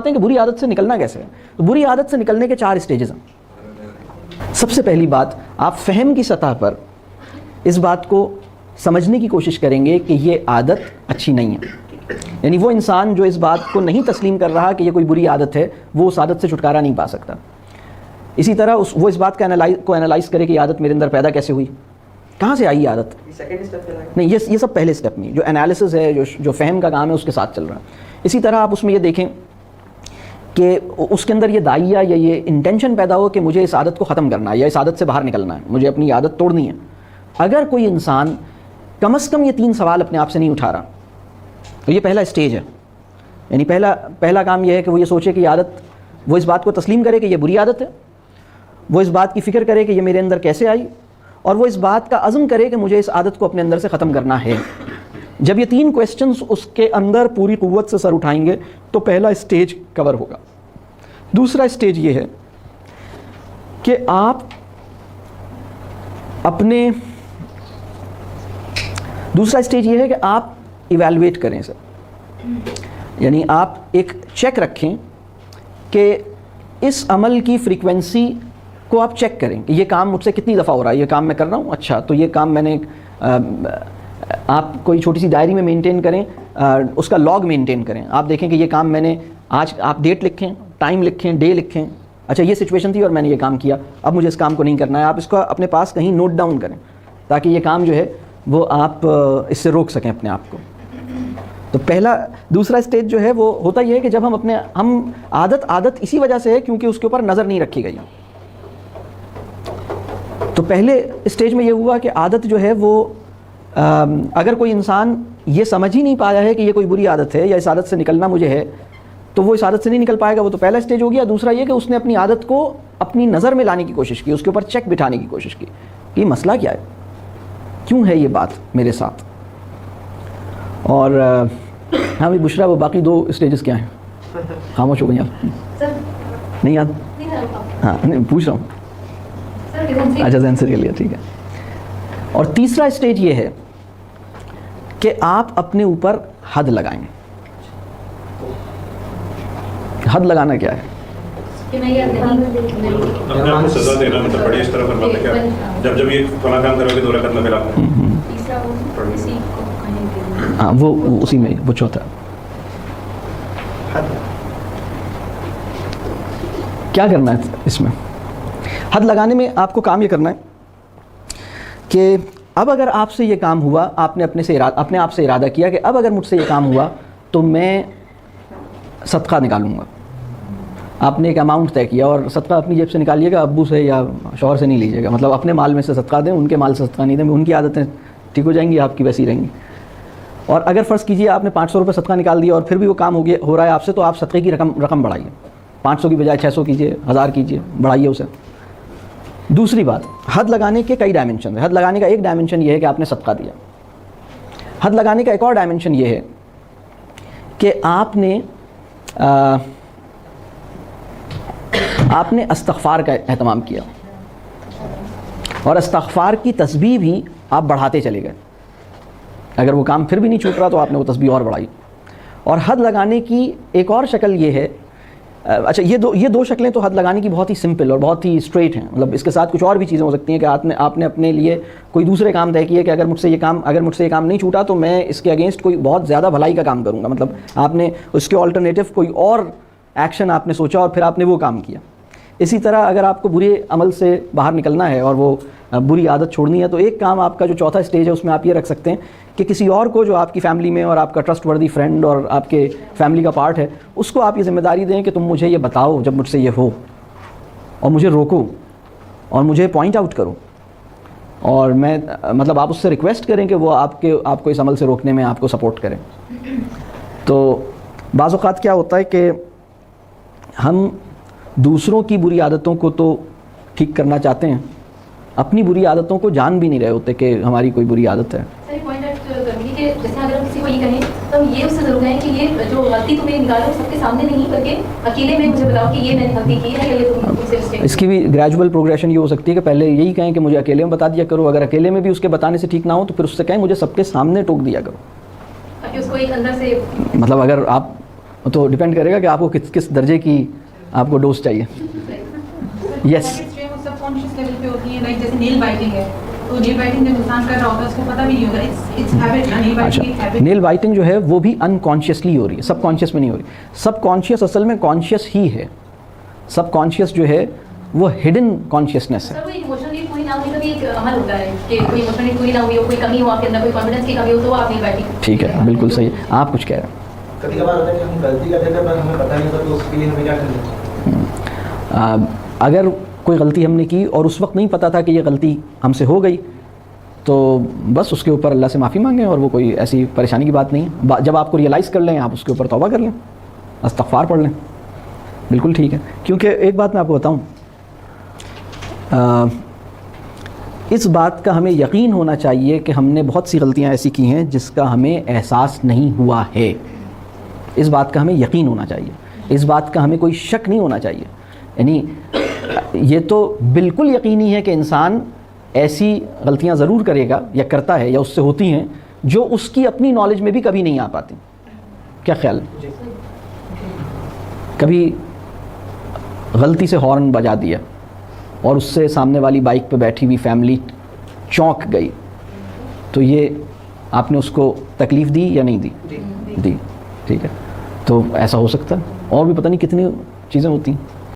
آتے ہیں کہ بری عادت سے نکلنا کیسے ہے. تو بری عادت سے نکلنے کے 4 اسٹیجز ہیں. سب سے پہلی بات، آپ فہم کی سطح پر اس بات کو سمجھنے کی کوشش کریں گے کہ یہ عادت اچھی نہیں ہے. یعنی وہ انسان جو اس بات کو نہیں تسلیم کر رہا کہ یہ کوئی بری عادت ہے، وہ اس عادت سے چھٹکارا نہیں پا سکتا. اسی طرح وہ اس بات کو انالائز کرے کہ یہ عادت میرے اندر پیدا کیسے ہوئی، کہاں سے آئی یہ عادت. نہیں، یہ سب پہلے اسٹیپ میں، جو انالیسس ہے، جو فہم کا کام ہے، اس کے ساتھ چل رہا ہے. اسی طرح آپ اس میں یہ دیکھیں کہ اس کے اندر یہ داعیہ یا یہ انٹینشن پیدا ہو کہ مجھے اس عادت کو ختم کرنا ہے یا اس عادت سے باہر نکلنا ہے، مجھے اپنی عادت توڑنی ہے. اگر کوئی انسان کم از کم یہ 3 سوال اپنے آپ سے نہیں اٹھا رہا تو یہ پہلا اسٹیج ہے. یعنی پہلا کام یہ ہے کہ وہ یہ سوچے کہ یہ عادت، وہ اس بات کو تسلیم کرے کہ یہ بری عادت ہے، وہ اس بات کی فکر کرے کہ یہ میرے اندر کیسے آئی، اور وہ اس بات کا عزم کرے کہ مجھے اس عادت کو اپنے اندر سے ختم کرنا ہے. جب یہ 3 کویسچنز اس کے اندر پوری قوت سے سر اٹھائیں گے تو پہلا اسٹیج کور ہوگا. دوسرا اسٹیج یہ ہے کہ آپ ایویلویٹ کریں سر. یعنی آپ ایک چیک رکھیں کہ اس عمل کی فریکوینسی کو آپ چیک کریں کہ یہ کام مجھ سے کتنی دفعہ ہو رہا ہے، یہ کام میں کر رہا ہوں، اچھا تو یہ کام میں نے، آپ کوئی چھوٹی سی ڈائری میں مینٹین کریں، اس کا لاگ مینٹین کریں. آپ دیکھیں کہ یہ کام میں نے آج، آپ ڈیٹ لکھیں، ٹائم لکھیں، ڈے لکھیں، اچھا یہ سچویشن تھی اور میں نے یہ کام کیا، اب مجھے اس کام کو نہیں کرنا ہے. آپ اس کو اپنے پاس کہیں نوٹ ڈاؤن کریں تاکہ یہ کام جو ہے وہ آپ اس سے روک سکیں اپنے آپ کو. تو دوسرا اسٹیج جو ہے وہ ہوتا یہ ہے کہ جب ہم عادت اسی وجہ سے ہے کیونکہ اس کے اوپر نظر نہیں رکھی گئی. تو پہلے اسٹیج میں یہ ہوا کہ عادت جو ہے وہ اگر کوئی انسان یہ سمجھ ہی نہیں پایا ہے کہ یہ کوئی بری عادت ہے یا اس عادت سے نکلنا مجھے ہے تو وہ اس عادت سے نہیں نکل پائے گا. وہ تو پہلا اسٹیج ہو گیا. دوسرا یہ کہ اس نے اپنی عادت کو اپنی نظر میں لانے کی کوشش کی، اس کے اوپر چیک بٹھانے کی کوشش کی کہ یہ مسئلہ کیا ہے، کیوں ہے یہ بات میرے ساتھ. اور ہاں بھائی بشرا، وہ باقی 2 اسٹیجز کیا ہیں؟ خاموش ہو گئی آپ؟ نہیں یاد؟ ہاں نہیں پوچھ رہا ہوں. اچھا ذہن سے لے لیا، ٹھیک ہے. اور تیسرا اسٹیج یہ ہے کہ آپ اپنے اوپر حد لگائیں. حد لگانا کیا ہے؟ سزا دینا، مطلب بڑی اس طرح فرماتے کیا جب یہ فلاں کام کرو گے دورہ کرنا پھر آپ ہاں وہ اسی میں وہ چوتھا. کیا کرنا ہے اس میں؟ حد لگانے میں آپ کو کام یہ کرنا ہے کہ اب اگر آپ سے یہ کام ہوا، آپ نے اپنے آپ سے ارادہ کیا کہ اب اگر مجھ سے یہ کام ہوا تو میں صدقہ نکالوں گا. آپ نے ایک اماؤنٹ طے کیا اور صدقہ اپنی جیب سے نکالیے گا، ابو سے یا شوہر سے نہیں لیجیے گا. مطلب اپنے مال میں سے صدقہ دیں، ان کے مال سے صدقہ نہیں دیں. ان کی عادتیں ٹھیک ہو جائیں گی، آپ کی ویسی رہیں گی. اور اگر فرض کیجیے آپ نے 500 روپے صدقہ نکال دیا اور پھر بھی وہ کام ہو رہا ہے آپ سے، تو آپ صدقے کی رقم بڑھائیے. 500 کی بجائے 600 کیجیے، 1000 کیجیے، بڑھائیے اسے. دوسری بات، حد لگانے کے کئی ڈائمنشن ہیں. حد لگانے کا ایک ڈائمنشن یہ ہے کہ آپ نے صدقہ دیا. حد لگانے کا ایک اور ڈائمنشن یہ ہے کہ آپ نے استغفار کا اہتمام کیا اور استغفار کی تسبیح بھی آپ بڑھاتے چلے گئے. اگر وہ کام پھر بھی نہیں چھوٹ رہا تو آپ نے وہ تسبیح اور بڑھائی. اور حد لگانے کی ایک اور شکل یہ ہے، اچھا یہ دو شکلیں تو حد لگانے کی بہت ہی سمپل اور بہت ہی اسٹریٹ ہیں. مطلب اس کے ساتھ کچھ اور بھی چیزیں ہو سکتی ہیں کہ آپ نے اپنے لیے کوئی دوسرے کام طے کیے کہ اگر مجھ سے یہ کام نہیں چھوٹا تو میں اس کے اگینسٹ کوئی بہت زیادہ بھلائی کا کام کروں گا. مطلب آپ نے اس کے آلٹرنیٹو کوئی اور ایکشن آپ نے سوچا اور پھر آپ نے وہ کام کیا. اسی طرح اگر آپ کو برے عمل سے باہر نکلنا ہے اور وہ بری عادت چھوڑنی ہے تو ایک کام آپ کا جو چوتھا اسٹیج ہے اس میں آپ یہ رکھ سکتے ہیں کہ کسی اور کو جو آپ کی فیملی میں اور آپ کا ٹرسٹ وردی فرینڈ اور آپ کے فیملی کا پارٹ ہے، اس کو آپ یہ ذمہ داری دیں کہ تم مجھے یہ بتاؤ جب مجھ سے یہ ہو، اور مجھے روکو اور مجھے پوائنٹ آؤٹ کرو. اور میں مطلب آپ اس سے ریکویسٹ کریں کہ وہ آپ کو اس عمل سے روکنے میں آپ کو سپورٹ کریں. تو بعض اوقات کیا ہوتا ہے کہ ہم دوسروں کی بری عادتوں کو تو ٹھیک کرنا چاہتے ہیں، اپنی بری عادتوں کو جان بھی نہیں رہے ہوتے کہ ہماری کوئی بری عادت ہے. جیسے اگر ہم کسی کو یہ کہیں تو ہم یہ اس سے ضرور کہیں کہ یہ جو غلطی تمہیں نکالو سب کے سامنے نہیں کر کے اکیلے میں مجھے بتاؤ کہ یہ میں نے غلطی کی ہے یا یہ تم سے مسٹیک. اس کی بھی گریجول پروگریشن یہ ہو سکتی ہے کہ پہلے یہی کہیں کہ مجھے اکیلے میں بتا دیا کرو. اگر اکیلے میں بھی اس کے بتانے سے ٹھیک نہ ہو تو پھر اس سے کہیں مجھے سب کے سامنے ٹوک دیا کرو. تاکہ اس کو ایک اندر سے مطلب اگر آپ تو ڈپینڈ کرے گا کہ آپ کو کس درجے کی آپ کو ڈوز چاہیے. یس سب کانشیس لیول پہ ہوتی ہے, لائک جیسے نیل بائٹنگ ہے, تو نیل بائٹنگ جب انسان کر رہا ہوتا ہے اس کو پتہ بھی نہیں ہوگا, اٹس ہیبٹ. نیل بائٹنگ ایک اچھا, ہیبٹ. نیل بائٹنگ جو ہے وہ بھی انکانشیسلی ہو رہی ہے, سب کانشیس میں نہیں ہو رہی. سب کانشیس اصل میں کانشیس ہی ہے. سب کانشیس جو ہے وہ ہڈن کانشیسنیس ہے. سر وہ ایموشنلی پوری نہ ہوئی کا بھی ایک عمل ہوتا ہے کہ کوئی ایموشنلی پوری نہ ہوئی ہو, کوئی کمی ہو آپ کے اندر, کوئی کانفیڈنس کی کمی ہو, تو آپ نہیں بیٹھی. ٹھیک ہے, بالکل صحیح. آپ کچھ کہہ رہے ہیں. کبھی کبھار ہوتا ہے کہ ہم غلطی کر دیتے ہیں پر ہمیں پتہ نہیں ہوتا, تو اس کے لیے ہمیں کیا کرنا ہے؟ اگر کوئی غلطی ہم نے کی اور اس وقت نہیں پتہ تھا کہ یہ غلطی ہم سے ہو گئی, تو بس اس کے اوپر اللہ سے معافی مانگیں, اور وہ کوئی ایسی پریشانی کی بات نہیں ہے. جب آپ کو ریئلائز کر لیں آپ اس کے اوپر توبہ کر لیں, استغفار پڑھ لیں, بالکل ٹھیک ہے. کیونکہ ایک بات میں آپ کو بتاؤں, اس بات کا ہمیں یقین ہونا چاہیے کہ ہم نے بہت سی غلطیاں ایسی کی ہیں جس کا ہمیں احساس نہیں ہوا ہے. اس بات کا ہمیں یقین ہونا چاہیے, اس بات کا ہمیں کوئی شک نہیں ہونا چاہیے. یعنی یہ تو بالکل یقینی ہے کہ انسان ایسی غلطیاں ضرور کرے گا یا کرتا ہے یا اس سے ہوتی ہیں جو اس کی اپنی نالج میں بھی کبھی نہیں آ پاتی. کیا خیال ہے؟ کبھی غلطی سے ہارن بجا دیا اور اس سے سامنے والی بائک پہ بیٹھی ہوئی فیملی چونک گئی, تو یہ آپ نے اس کو تکلیف دی یا نہیں دی؟ دی. ٹھیک ہے, تو ایسا ہو سکتا ہے. اور بھی پتہ نہیں کتنی چیزیں ہوتی ہیں.